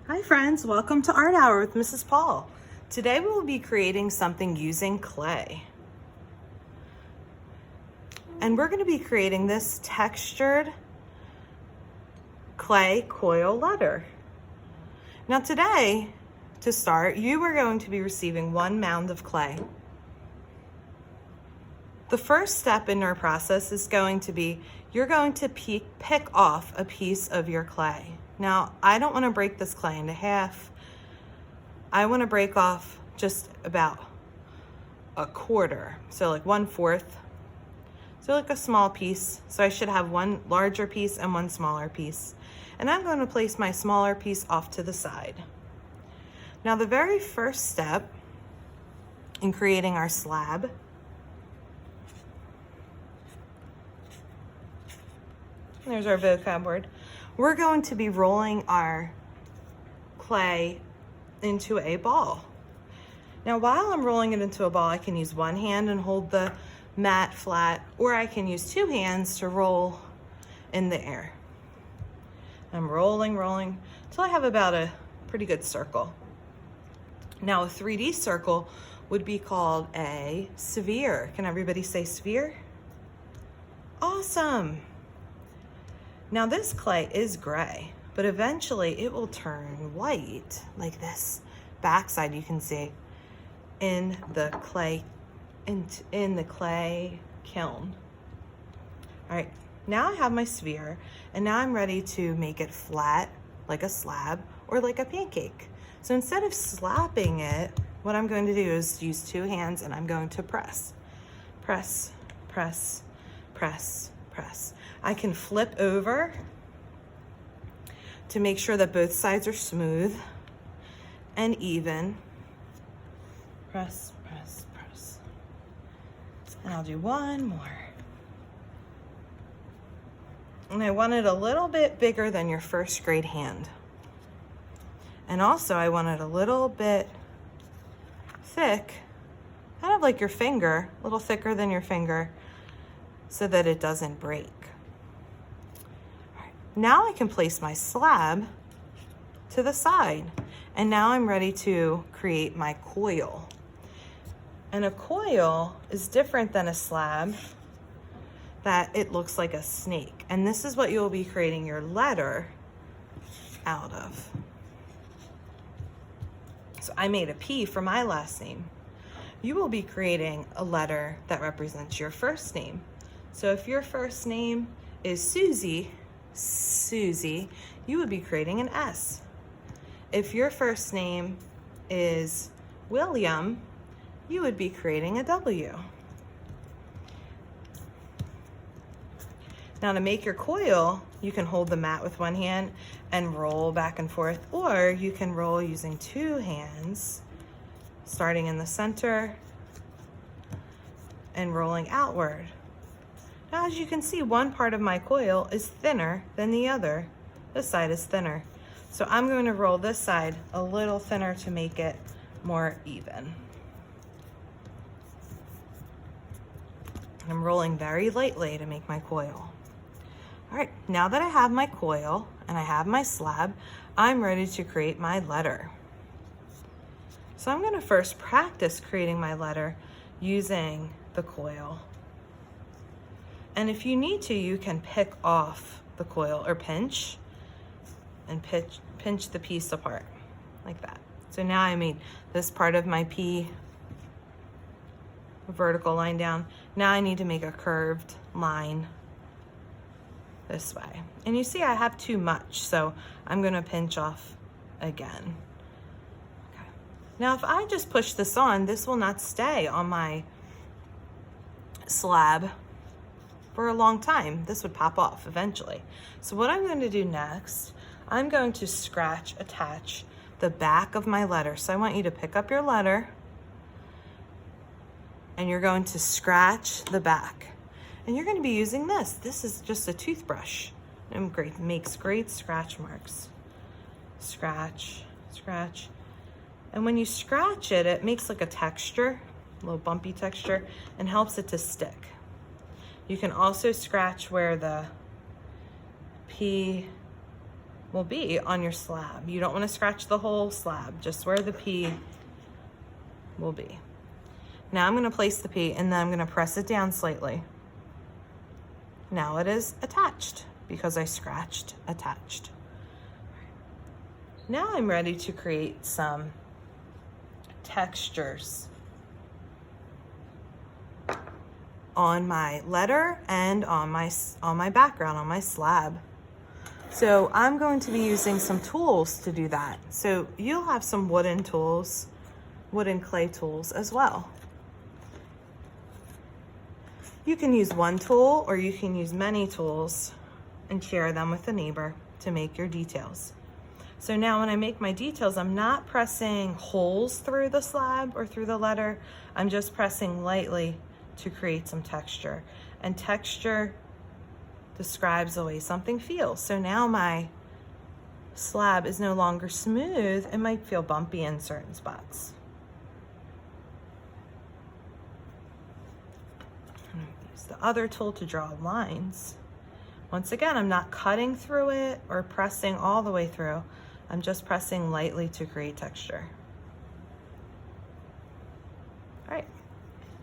Hi friends, welcome to Art Hour with Mrs. Paul. Today we will be creating something using clay. And we're going to be creating this textured clay coil letter. Now today, to start, you are going to be receiving 1 mound of clay. The first step in our process is going to be, you're going to pick off a piece of your clay. Now, I don't want to break this clay into half. I want to break off just about a quarter, so like 1/4. So like a small piece. So I should have 1 larger piece and 1 smaller piece. And I'm going to place my smaller piece off to the side. Now the very first step in creating our slab there's our vocab word. We're going to be rolling our clay into a ball. Now while I'm rolling it into a ball, I can use 1 hand and hold the mat flat, or I can use 2 hands to roll in the air. I'm rolling until I have about a pretty good circle. Now a 3D circle would be called a sphere. Can everybody say sphere? Awesome. Now this clay is gray, but eventually it will turn white like this. Backside you can see in the clay kiln. All right, now I have my sphere, and now I'm ready to make it flat like a slab or like a pancake. So instead of slapping it, what I'm going to do is use 2 hands, and I'm going to press, press, press, press, press. I can flip over to make sure that both sides are smooth and even. Press, press, press. And I'll do 1 more. And I want it a little bit bigger than your first grade hand. And also I want it a little bit thick, kind of like your finger, a little thicker than your finger, so that it doesn't break. All right. Now I can place my slab to the side, and now I'm ready to create my coil. And a coil is different than a slab, that it looks like a snake. And this is what you'll be creating your letter out of. So I made a P for my last name. You will be creating a letter that represents your first name. So if your first name is Susie, you would be creating an S. If your first name is William, you would be creating a W. Now to make your coil, you can hold the mat with 1 hand and roll back and forth, or you can roll using 2 hands, starting in the center and rolling outward. Now as you can see, one part of my coil is thinner than the other. This side is thinner. So I'm going to roll this side a little thinner to make it more even. I'm rolling very lightly to make my coil. All right, now that I have my coil and I have my slab, I'm ready to create my letter. So I'm going to first practice creating my letter using the coil. And if you need to, you can pick off the coil or pinch and pinch the piece apart like that. So now I made this part of my P, a vertical line down. Now I need to make a curved line this way. And you see I have too much, so I'm going to pinch off again. Okay. Now if I just push this on, this will not stay on my slab for a long time. This would pop off eventually. So what I'm going to do next, I'm going to attach the back of my letter. So I want you to pick up your letter and you're going to scratch the back. And you're going to be using this. This is just a toothbrush. It makes great scratch marks. Scratch, scratch. And when you scratch it, it makes like a texture, a little bumpy texture, and helps it to stick. You can also scratch where the P will be on your slab. You don't want to scratch the whole slab, just where the P will be. Now I'm going to place the P and then I'm going to press it down slightly. Now it is attached because I scratched attached. Now I'm ready to create some textures on my letter and on my background, on my slab. So I'm going to be using some tools to do that. So you'll have some wooden tools, wooden clay tools as well. You can use one tool or you can use many tools and share them with a neighbor to make your details. So now when I make my details, I'm not pressing holes through the slab or through the letter. I'm just pressing lightly to create some texture. And texture describes the way something feels. So now my slab is no longer smooth. It might feel bumpy in certain spots. Use the other tool to draw lines. Once again, I'm not cutting through it or pressing all the way through. I'm just pressing lightly to create texture. All right,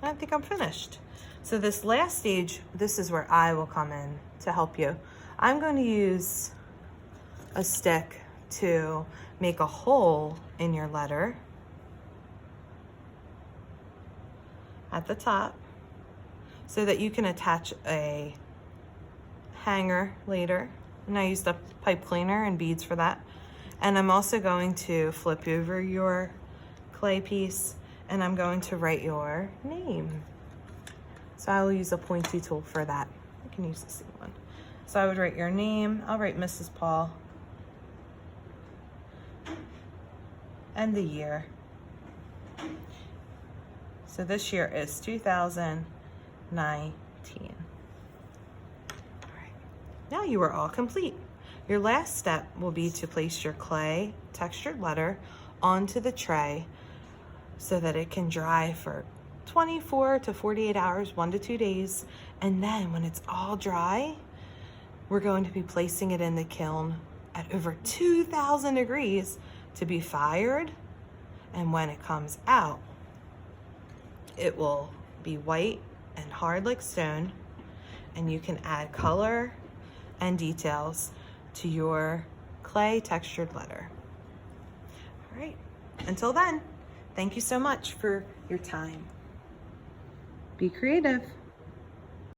I think I'm finished. So this last stage, this is where I will come in to help you. I'm going to use a stick to make a hole in your letter at the top so that you can attach a hanger later. And I used a pipe cleaner and beads for that. And I'm also going to flip over your clay piece and I'm going to write your name. So I will use a pointy tool for that. I can use the same one. So I would write your name. I'll write Mrs. Paul. And the year. So this year is 2019. Now you are all complete. Your last step will be to place your clay textured letter onto the tray so that it can dry for 24 to 48 hours, 1 to 2 days. And then when it's all dry, we're going to be placing it in the kiln at over 2,000 degrees to be fired. And when it comes out, it will be white and hard like stone, and you can add color and details to your clay textured letter. All right, until then, thank you so much for your time. Be creative.